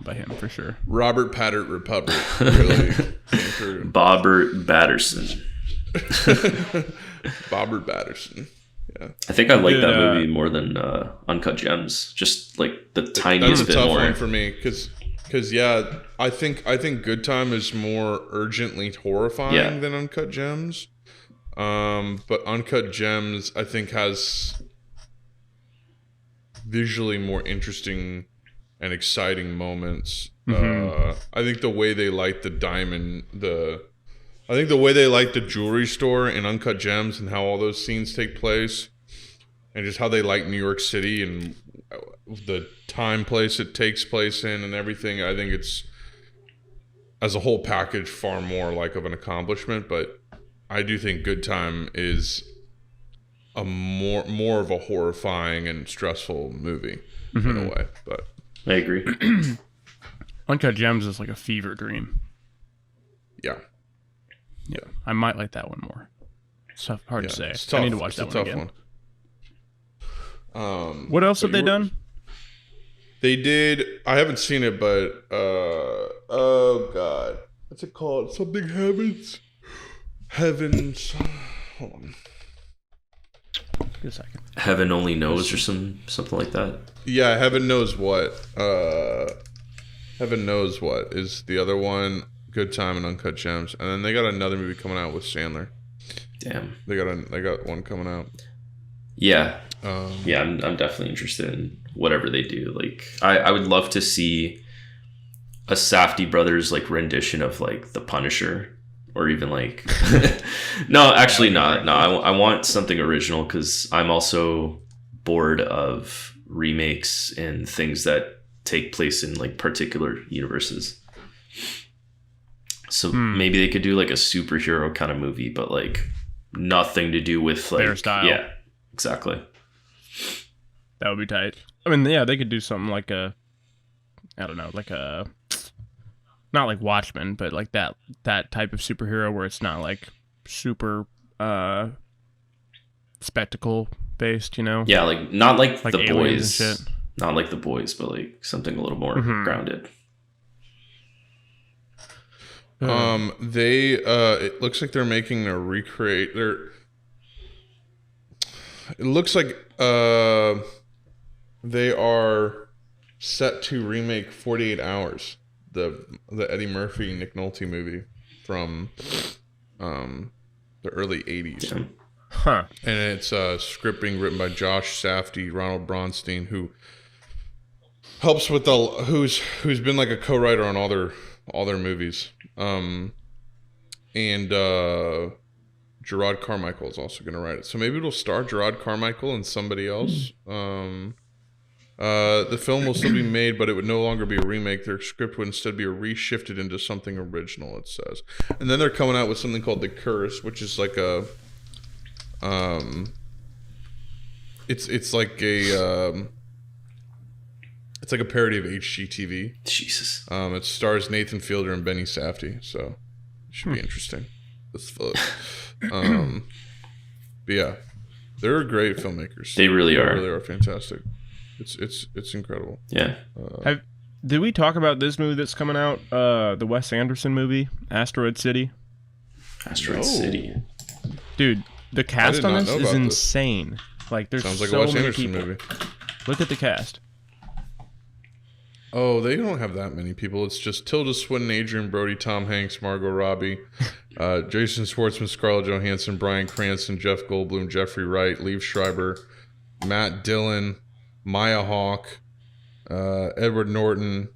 by him for sure. Robert Pattert Republic. Really came through. Bobbert Batterson. Bobbert Batterson. Yeah. I think I like that movie more than Uncut Gems. Just like the tiniest bit more. That's a tough one for me because I think Good Time is more urgently horrifying than Uncut Gems. But Uncut Gems I think has visually more interesting and exciting moments. I think the way they light the jewelry store in Uncut Gems and how all those scenes take place, and just how they light New York City and the time place it takes place in and everything. I think it's, as a whole package, far more like of an accomplishment. But I do think Good Time is a more of a horrifying and stressful movie in a way. But I agree. Uncut Gems is like a fever dream. Yeah. I might like that one more. It's hard to say. It's tough. I need to watch that one again. What else have they done? They did. I haven't seen it, but oh god, what's it called? Something Heavens. Hold on. Give a second. Heaven Only Knows or something like that. Yeah, Heaven Knows What. Heaven Knows What is the other one. Good Time and Uncut Gems, and then they got another movie coming out with Sandler. Damn. They got one coming out. Yeah. I'm definitely interested in whatever they do. Like, I would love to see a Safdie brothers like rendition of like The Punisher, or even like no, actually not. No, I want something original, because I'm also bored of remakes and things that take place in like particular universes. So maybe they could do like a superhero kind of movie, but like nothing to do with like their style. Yeah, exactly. That would be tight. I mean, yeah, they could do something like I don't know, like not like Watchmen, but like that type of superhero where it's not like super spectacle based, you know? Yeah, like not like The Boys. And shit. Not like The Boys, but like something a little more grounded. It looks like they're making a recreate. It looks like they are set to remake 48 Hours, the Eddie Murphy Nick Nolte movie from the early 80s. Yeah. Huh. And it's a script being written by Josh Safdie, Ronald Bronstein, who helps with who's been like a co-writer on all their movies. And Gerard Carmichael is also going to write it. So maybe it'll star Gerard Carmichael and somebody else. The film will still be made, but it would no longer be a remake. Their script would instead be reshifted into something original, it says. And then they're coming out with something called The Curse, which is like a it's like a parody of HGTV. Jesus. It stars Nathan Fielder and Benny Safdie, so it should be interesting. It's fun. But yeah, they're great filmmakers. They really are. They really are fantastic. It's incredible. Yeah. Did we talk about this movie that's coming out? The Wes Anderson movie, Asteroid City. Asteroid City. Dude, the cast on not this know is about this. insane. Like, there's Sounds like so a Wes many Anderson people. movie. Look at the cast. Oh, they don't have that many people. It's just Tilda Swinton, Adrian Brody, Tom Hanks, Margot Robbie, Jason Schwartzman, Scarlett Johansson, Bryan Cranston, Jeff Goldblum, Jeffrey Wright, Liev Schreiber, Matt Dillon, Maya Hawke, Edward Norton,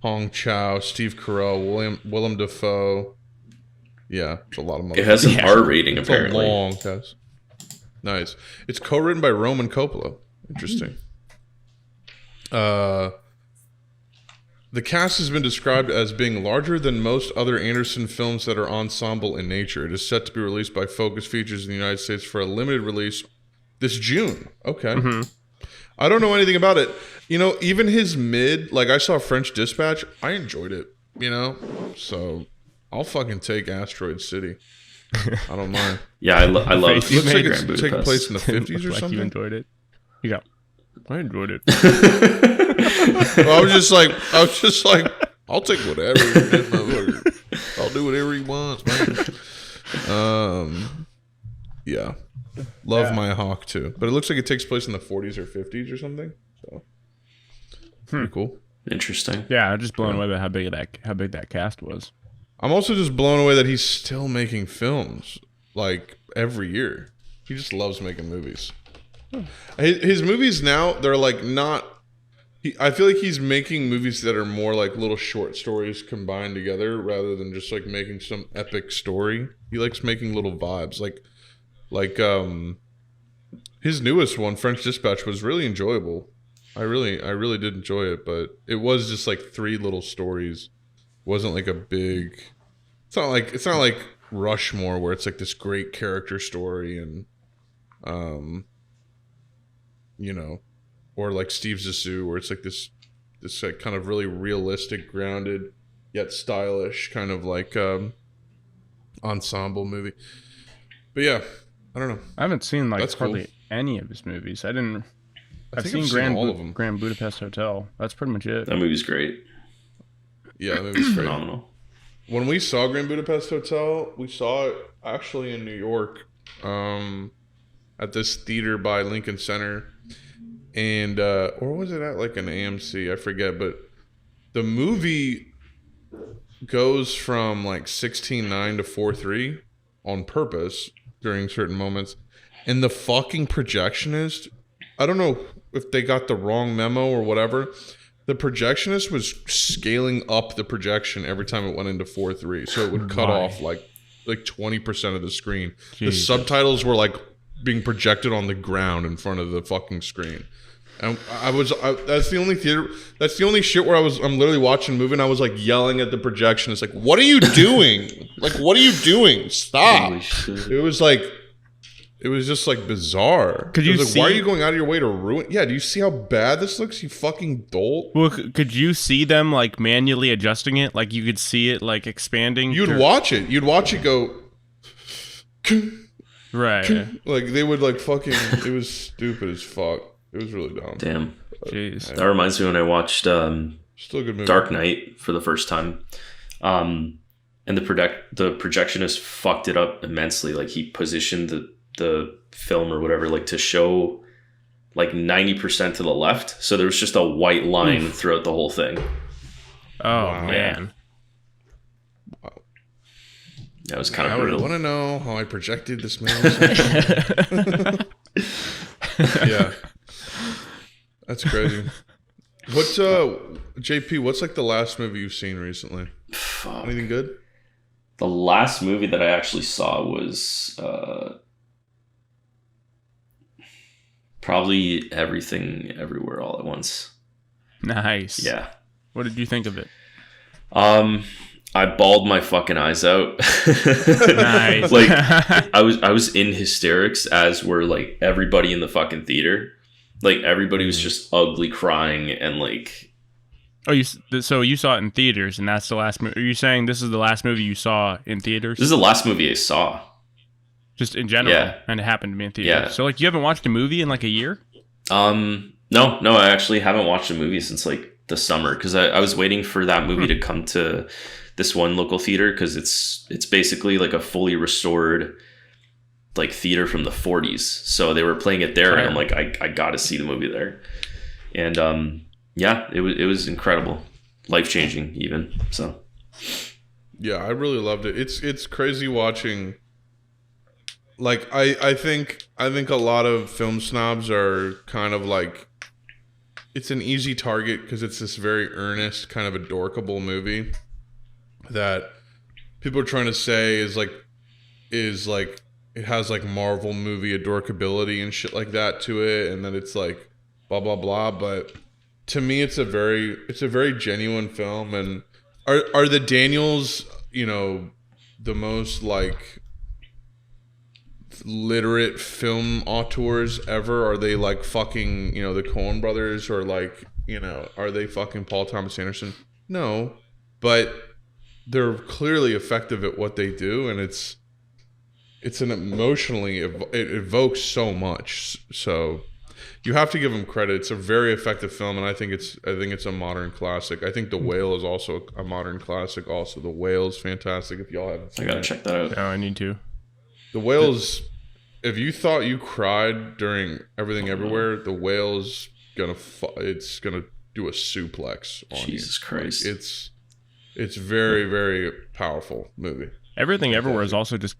Hong Chow, Steve Carell, Willem Dafoe. Yeah, it's a lot of money. It has an R rating, It's apparently. a long test. Nice. It's co-written by Roman Coppola. Interesting. The cast has been described as being larger than most other Anderson films that are ensemble in nature. It is set to be released by Focus Features in the United States for a limited release this June. Okay. I don't know anything about it. You know, even his like I saw French Dispatch. I enjoyed it, you know? So I'll fucking take Asteroid City. I don't mind. Yeah, I love Face you Looks like made, it's Grand taking Budapest. place in the 50s or Like something. you enjoyed it. You go. I enjoyed it. Well, I was just like, I'll take whatever. I'll do whatever he wants, man. Yeah. Love Maya Hawke too. But it looks like it takes place in the 40s or 50s or something. So pretty cool. Interesting. Yeah, I'm just blown away by how big that cast was. I'm also just blown away that he's still making films like every year. He just loves making movies. His movies now, they're like not. I feel like he's making movies that are more like little short stories combined together rather than just like making some epic story. He likes making little vibes, like his newest one, French Dispatch, was really enjoyable. I really did enjoy it, but it was just like 3 little stories. It wasn't like a big. It's not like Rushmore where it's like this great character story and you know, or like Steve Zissou where it's like this like kind of really realistic, grounded yet stylish kind of like ensemble movie. But yeah, I don't know. I haven't seen like That's cool. hardly any of his movies. I've think seen I've seen all of them. Grand Budapest Hotel. That's pretty much it. That movie's great. Yeah, that movie's great. Phenomenal. When we saw Grand Budapest Hotel, we saw it actually in New York, at this theater by Lincoln Center, and or was it at like an AMC? I forget, but the movie goes from like 16:9 to 4:3 on purpose during certain moments, and the fucking projectionist, I don't know if they got the wrong memo or whatever. The projectionist was scaling up the projection every time it went into 4:3, so it would cut Why? off like 20% of the screen. The Jesus. subtitles were like being projected on the ground in front of the fucking screen. And that's the only theater. That's the only shit where I'm literally watching a movie and I was like yelling at the projection. It's like, what are you doing? Like, what are you doing? Stop! Holy shit. It was like. It was just like bizarre. Could you It was like, why are see- you going out of your way to ruin? Yeah, do you see how bad this looks? You fucking dolt. Well, could you see them like manually adjusting it? Like you could see it like expanding. You'd watch it. You'd watch it go. right? Like they would like fucking. It was stupid as fuck. It was really dumb. Damn. Jeez. That reminds me when I watched Still a good movie. Dark Knight for the first time. And the projectionist fucked it up immensely. Like he positioned the film or whatever like to show like 90% to the left, so there was just a white line throughout the whole thing. Oh Wow. man. That was kind of I would brutal. want to know how I projected this movie. Yeah, that's crazy. What, JP? What's like the last movie you've seen recently? Fuck. Anything good? The last movie that I actually saw was probably Everything Everywhere All at Once. Nice. Yeah. What did you think of it? I bawled my fucking eyes out. Nice. Like I was in hysterics, as were like everybody in the fucking theater. Like everybody was just ugly crying and like. Oh, so you saw it in theaters, and that's the last movie. Are you saying this is the last movie you saw in theaters? This is the last movie I saw. Just in general, Yeah. and it happened to be in theaters. Yeah. So like, you haven't watched a movie in like a year? No, I actually haven't watched a movie since like the summer, because I was waiting for that movie to come to this one local theater, because it's basically like a fully restored like theater from the 40s. So they were playing it there, and I'm like, I got to see the movie there. And yeah, it was incredible, life-changing even. So Yeah, I really loved it. It's crazy watching. Like I think a lot of film snobs are kind of like, it's an easy target because it's this very earnest, kind of adorkable movie that people are trying to say is like it has like Marvel movie adorkability and shit like that to it, and then it's like blah blah blah. But to me, it's a very genuine film. And are the Daniels, you know, the most like literate film auteurs ever? Are they like fucking, you know, the Coen brothers, or like, you know, are they fucking Paul Thomas Anderson? No, but they're clearly effective at what they do, and it's an emotionally, it evokes so much. So you have to give them credit. It's a very effective film, and I think it's a modern classic. I think The Whale is also a modern classic. Also, The Whale is fantastic. If y'all haven't seen I gotta it, check that out. Oh, I need to. The Whale's. If you thought you cried during Everything Everywhere, The Whale's it's gonna do a suplex on you. Jesus Christ! Like, it's very, very powerful movie. Everything Everywhere is also just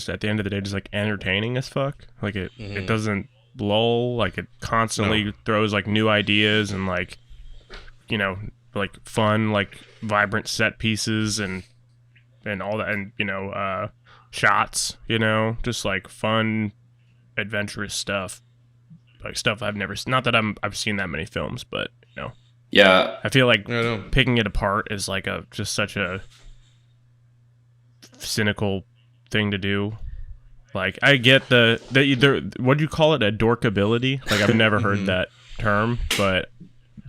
at the end of the day, just like entertaining as fuck. Like it doesn't lull. Like it constantly throws like new ideas and like, you know, like fun, like vibrant set pieces and all that, and you know, shots, you know, just like fun, adventurous stuff, like stuff I've never. Not that I've seen that many films, but you know, Yeah, I feel like picking it apart is like just such a cynical thing to do. Like I get the what do you call it, adorkability? Like I've never heard that term, but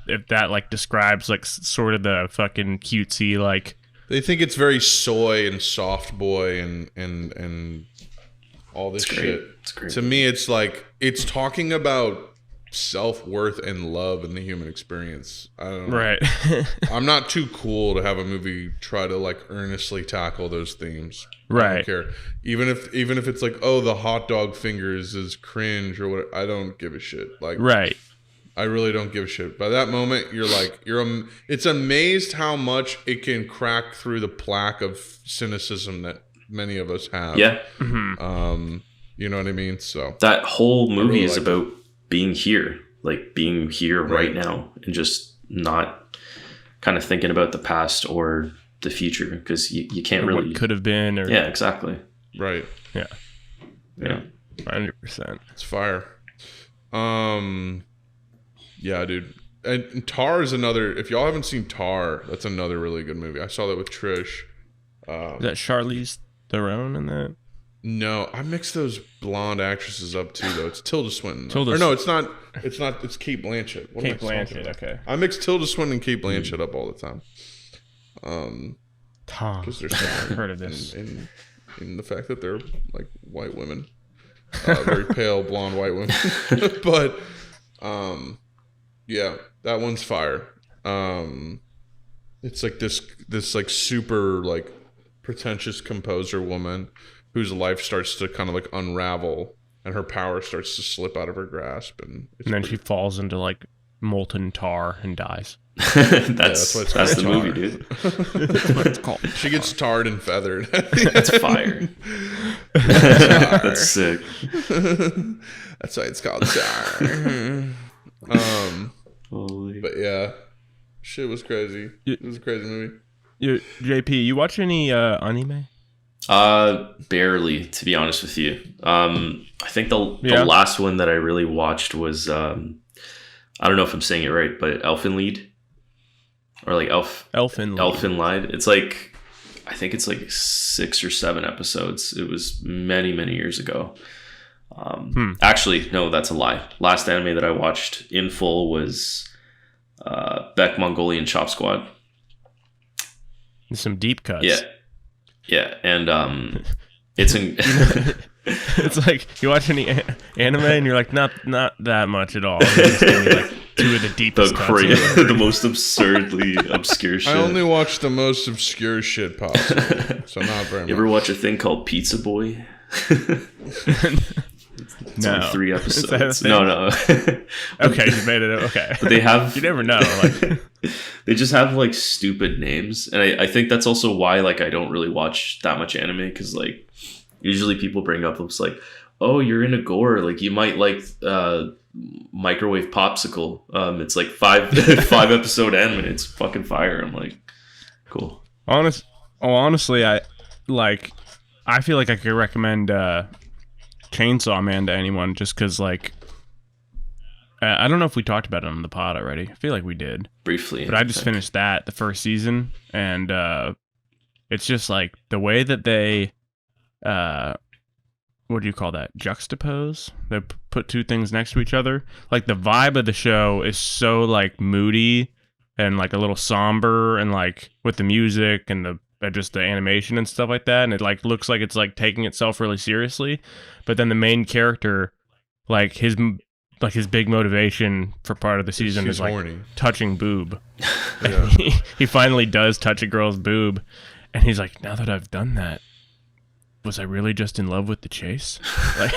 if that like describes like sort of the fucking cutesy, like they think it's very soy and soft boy and all this shit. It's great. To me, it's like it's talking about self-worth and love in the human experience. I don't know. right. I'm not too cool to have a movie try to like earnestly tackle those themes. I Right. don't care. Even if it's like, oh, the hot dog fingers is cringe or what, I don't give a shit. Like, Right. I really don't give a shit. By that moment, you're like, it's amazed how much it can crack through the plaque of cynicism that many of us have. Yeah, You know what I mean? So that whole movie really is like about being here, like being here right now, and just not kind of thinking about the past or the future, because you can't really. What could have been, or Yeah, exactly. right. yeah, Yeah. 100%. It's fire. Yeah, dude. And Tar is another. If y'all haven't seen Tar, that's another really good movie. I saw that with Trish. Is that Charlize Theron in that? No, I mixed those blonde actresses up too, though. It's Tilda Swinton. Tilda Or no, it's not. It's not. It's Kate Blanchett. What am Kate I talking Blanchett. about? Okay. I mix Tilda Swinton and Kate Blanchett up all the time. Tom. Because they're I've similar heard of this. in the fact that they're like white women, very pale blonde white women. But yeah, that one's fire. It's like this like super like pretentious composer woman whose life starts to kind of like unravel and her power starts to slip out of her grasp, and And then she falls into like molten tar and dies. that's what it's the called. movie, dude. That's what it's called. She gets tarred and feathered. That's fire. That's sick. That's why it's called Tar. Holy. But yeah, shit was crazy. It was a crazy movie. JP, you watch any anime? Barely, to be honest with you. I think the last one that I really watched was I don't know if I'm saying it right, but Elfenlied, or like Elfenlied. It's like, I think it's like 6 or 7 episodes. It was many years ago. Actually, no, that's a lie. Last anime that I watched in full was Beck Mongolian Chop Squad. Some deep cuts. Yeah, and it's in. It's like you watch any anime and you're like, not that much at all. Just give me like 2 of the deepest cuts. The most absurdly obscure shit. I only watch the most obscure shit possible, so not very much. You ever watch a thing called Pizza Boy? It's only 3 episodes. No. Okay, you made it. Okay, but they have. You never know. Like, they just have like stupid names, and I think that's also why like I don't really watch that much anime, because like usually people bring up it's like, oh, you're in a gore, like you might like Microwave Popsicle. It's like 5 episode anime. It's fucking fire. I'm like, cool. Honestly, I feel like I could recommend Chainsaw Man to anyone, just because like I don't know if we talked about it on the pod already. I feel like we did briefly, but I just finished the first season, and it's just like the way that they what do you call that, juxtapose, they put 2 things next to each other. Like the vibe of the show is so like moody and like a little somber, and like with the music and the just the animation and stuff like that, and it like looks like it's like taking itself really seriously. But then the main character, like his big motivation for part of the season is like horny. Touching boob. Yeah. He finally does touch a girl's boob, and he's like, now that I've done that, was I really just in love with the chase? Like,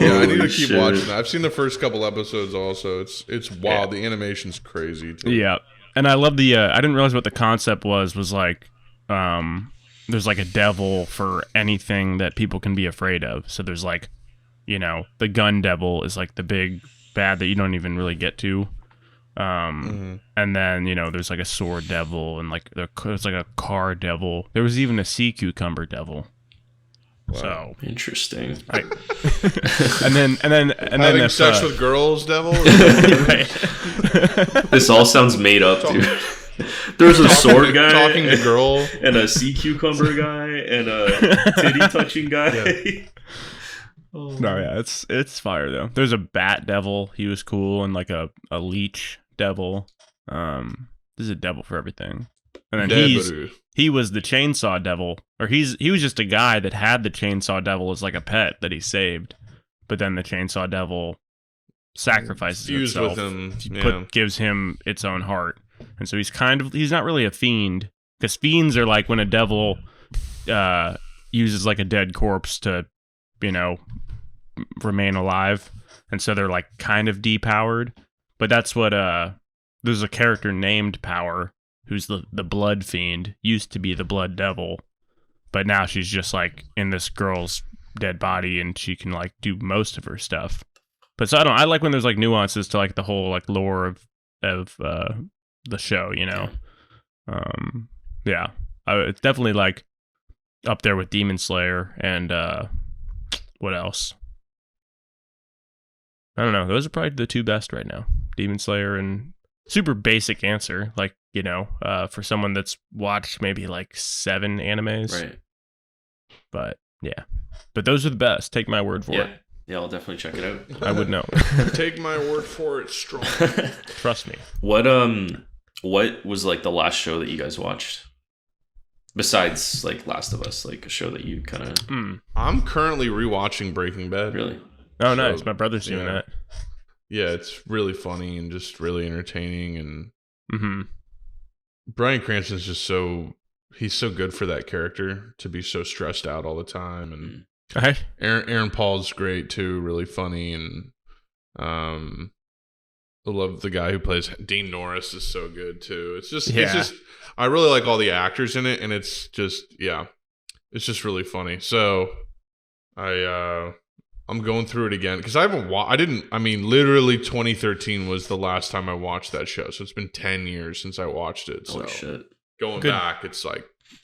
yeah, I need to keep watching that. I've seen the first couple episodes also. It's wild. Yeah. The animation's crazy too. Yeah. And I love the I didn't realize what the concept was like there's like a devil for anything that people can be afraid of. So there's like, you know, the gun devil is like the big bad that you don't even really get to. And then, you know, there's like a sword devil, and like there's like a car devil. There was even a sea cucumber devil. Wow. So interesting. and then having sex with girls, devil. This all sounds made up, dude. There's a sword guy, talking to girl, and a sea cucumber guy, and a titty touching guy. Yeah. No, yeah, it's fire though. There's a bat devil. He was cool, and like a leech devil. There's a devil for everything. And then he was the chainsaw devil, or he was just a guy that had the chainsaw devil as like a pet that he saved. But then the chainsaw devil sacrifices itself, with him, gives him its own heart, and so he's not really a fiend, because fiends are like when a devil uses like a dead corpse to, you know, remain alive, and so they're like kind of depowered. But that's what there's a character named Power, who's the blood fiend, used to be the blood devil, but now she's just like in this girl's dead body, and she can like do most of her stuff. But so I like when there's like nuances to like the whole like lore of the show, you know. Yeah, it's definitely like up there with Demon Slayer and what else? I don't know. Those are probably the 2 best right now. Demon Slayer, and super basic answer, like, you know, for someone that's watched maybe like 7 animes. Right. But yeah. But those are the best. Take my word for it. Yeah, I'll definitely check it out. I would know. Take my word for it, strong. Trust me. What was like the last show that you guys watched? Besides like Last of Us, like a show that you kind of... I'm currently rewatching Breaking Bad. Really? Oh, nice. My brother's doing that. Yeah, it's really funny and just really entertaining. And Bryan Cranston's just he's so good for that character, to be so stressed out all the time. And Aaron Paul's great too, really funny. And I love the guy who plays Dean Norris is so good too. It's just I really like all the actors in it, and it's just it's just really funny. So I'm going through it again because literally 2013 was the last time I watched that show. So it's been 10 years since I watched it. So Holy shit. Going back, it's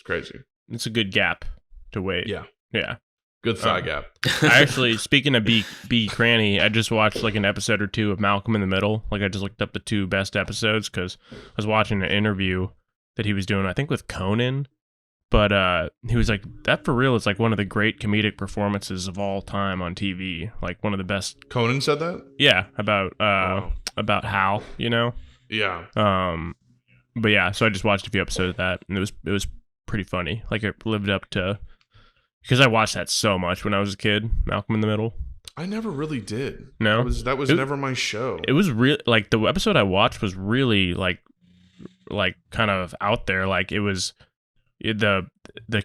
crazy. It's a good gap to wait. Yeah. Yeah. Good thigh gap. I actually, speaking of B Cranny, I just watched like an episode or two of Malcolm in the Middle. Like I just looked up the 2 best episodes because I was watching an interview that he was doing, I think with Conan. But he was like, that for real is like one of the great comedic performances of all time on TV. Like one of the best. Conan said that? Yeah, about Hal, you know? Yeah. But yeah, so I just watched a few episodes of that, and it was pretty funny. Like it lived up to, because I watched that so much when I was a kid, Malcolm in the Middle. I never really did. No? That was never my show. It was real, like the episode I watched was really like kind of out there. Like it was, the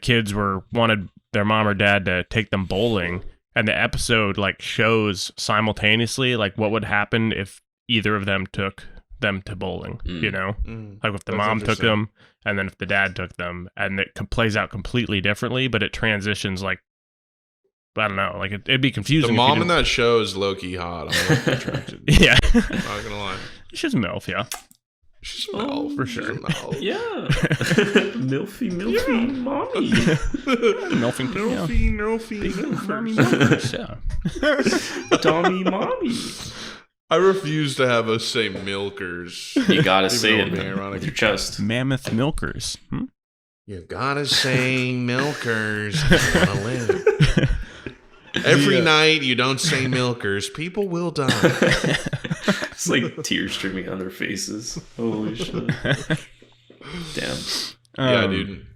kids wanted their mom or dad to take them bowling, and the episode like shows simultaneously like what would happen if either of them took them to bowling, you know? Like if the mom took them, and then if the dad took them, and it plays out completely differently, but it transitions like, I don't know, like it'd be confusing. The mom in that show is low-key hot. I'm like attracted. Yeah. I'm not gonna lie. She's a MILF, yeah. She's a MILF. For sure. Yeah. Milfy, mommy. Milfing, Milfy. yeah. Tommy, mommy. I refuse to have us say milkers. You gotta say it, being man, ironic. with your chest. Mammoth milkers. You gotta say milkers if you wanna live. Every night you don't say milkers, people will die. It's like tears streaming on their faces. Holy shit. Damn. Yeah, dude.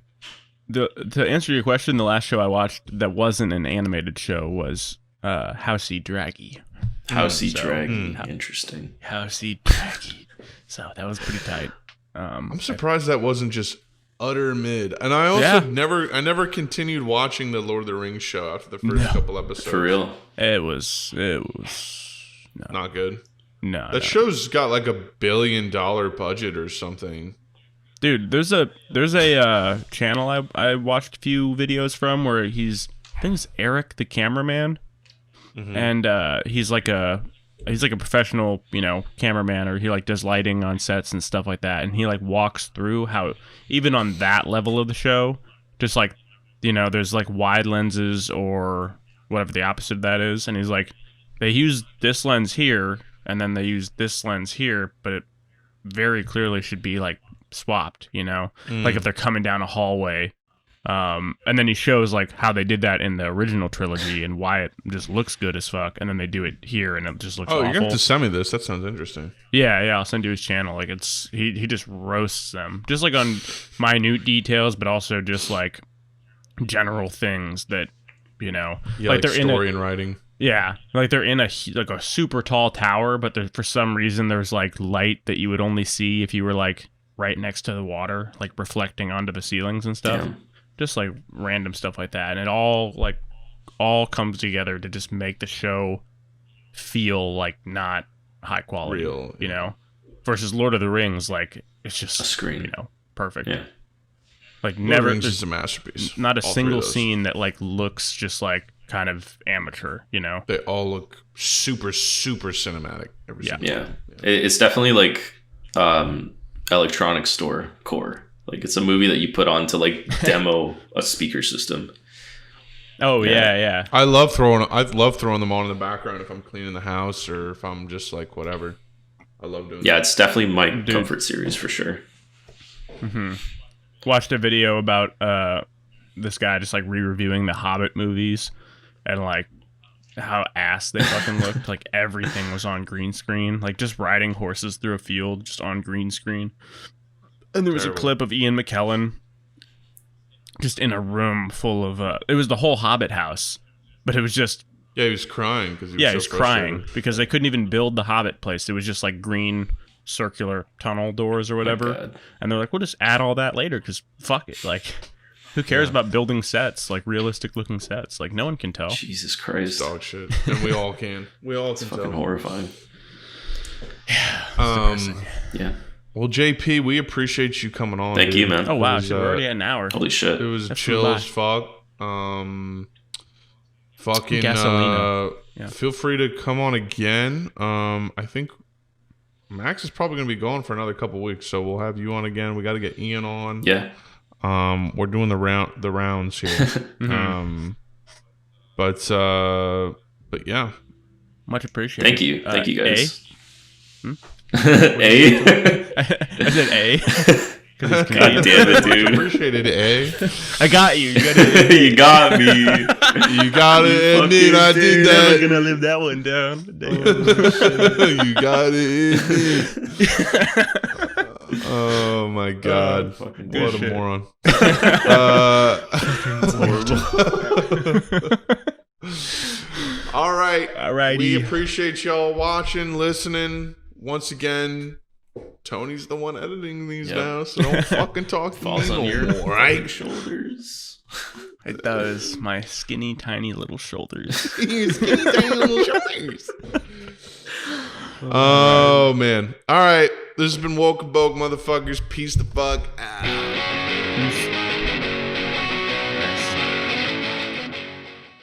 To answer your question, the last show I watched that wasn't an animated show was Housey Draggy. Housey Draggy. Interesting. Housey Draggy. So that was pretty tight. I'm surprised that wasn't just utter mid. And I also never continued watching the Lord of the Rings show after the first couple episodes. For real? It was no. Not good. No. That show's got like $1 billion budget or something. Dude, there's a channel I watched a few videos from where I think it's Eric the cameraman. Mm-hmm. And he's like a professional, you know, cameraman, or he like does lighting on sets and stuff like that, and he like walks through how even on that level of the show, just like, you know, there's like wide lenses or whatever the opposite of that is, and he's like, they use this lens here and then they use this lens here, but it very clearly should be like swapped, you know, like if they're coming down a hallway. And then he shows like how they did that in the original trilogy and why it just looks good as fuck, and then they do it here and it just looks awful. You're gonna have to send me this. That sounds interesting. Yeah, I'll send you his channel. Like it's he just roasts them, just like on minute details, but also just like general things that, you know, like they're story and writing. Yeah, like they're in a super tall tower, but for some reason there's like light that you would only see if you were like right next to the water, like reflecting onto the ceilings and stuff. Damn. Just like random stuff like that, and it all comes together to just make the show feel like not high quality, real, you know. Versus Lord of the Rings, like it's just a screen, you know, perfect. Yeah, Lord like never. Rings is a masterpiece. Not a single scene that like looks just like kind of amateur, you know. They all look super cinematic. Yeah. It's definitely like electronics store core. Like it's a movie that you put on to like demo a speaker system. Oh yeah. I love throwing them on in the background if I'm cleaning the house or if I'm just like whatever. I love doing. Yeah, it's definitely my comfort series for sure. Mm-hmm. Watched a video about this guy just like re-reviewing the Hobbit movies and like how ass they fucking looked. Like everything was on green screen, like just riding horses through a field just on green screen. And there was a clip of Ian McKellen just in a room full of it was the whole Hobbit house, but it was just he was crying because he was crying because they couldn't even build the Hobbit place. It was just like green circular tunnel doors or whatever, and they're like, we'll just add all that later because fuck it, like who cares about building sets, like realistic looking sets? Like no one can tell. Jesus Christ, dog shit. And we all can. We all can. Fucking tell. Horrifying. Yeah. Well, JP, we appreciate you coming on. Thank you, man. Oh wow, was, shit, we're already at an hour. Holy shit. It was That chill flew by. as fuck. Fucking Gasolina. Yeah. Feel free to come on again. I think Max is probably gonna be gone for another couple weeks, so we'll have you on again. We got to get Ian on. Yeah. We're doing the rounds here. But yeah. Much appreciated. Thank you guys. A? I said A. 'Cause he's Canadian. God damn it, dude. Appreciate it, eh? I got you. You got me. You got it, indeed. I did that. Never gonna live that one down. Damn. You got it, indeed. Oh my god. What a shit. moron. All right. Alrighty. We appreciate y'all watching, listening. Once again, Tony's the one editing these now, so don't fucking talk to Falls me on your no more, right? shoulders. It does. My skinny, tiny little shoulders. Your skinny tiny little shoulders. Oh man. All right. This has been Woke and Boke, motherfuckers. Peace the fuck out.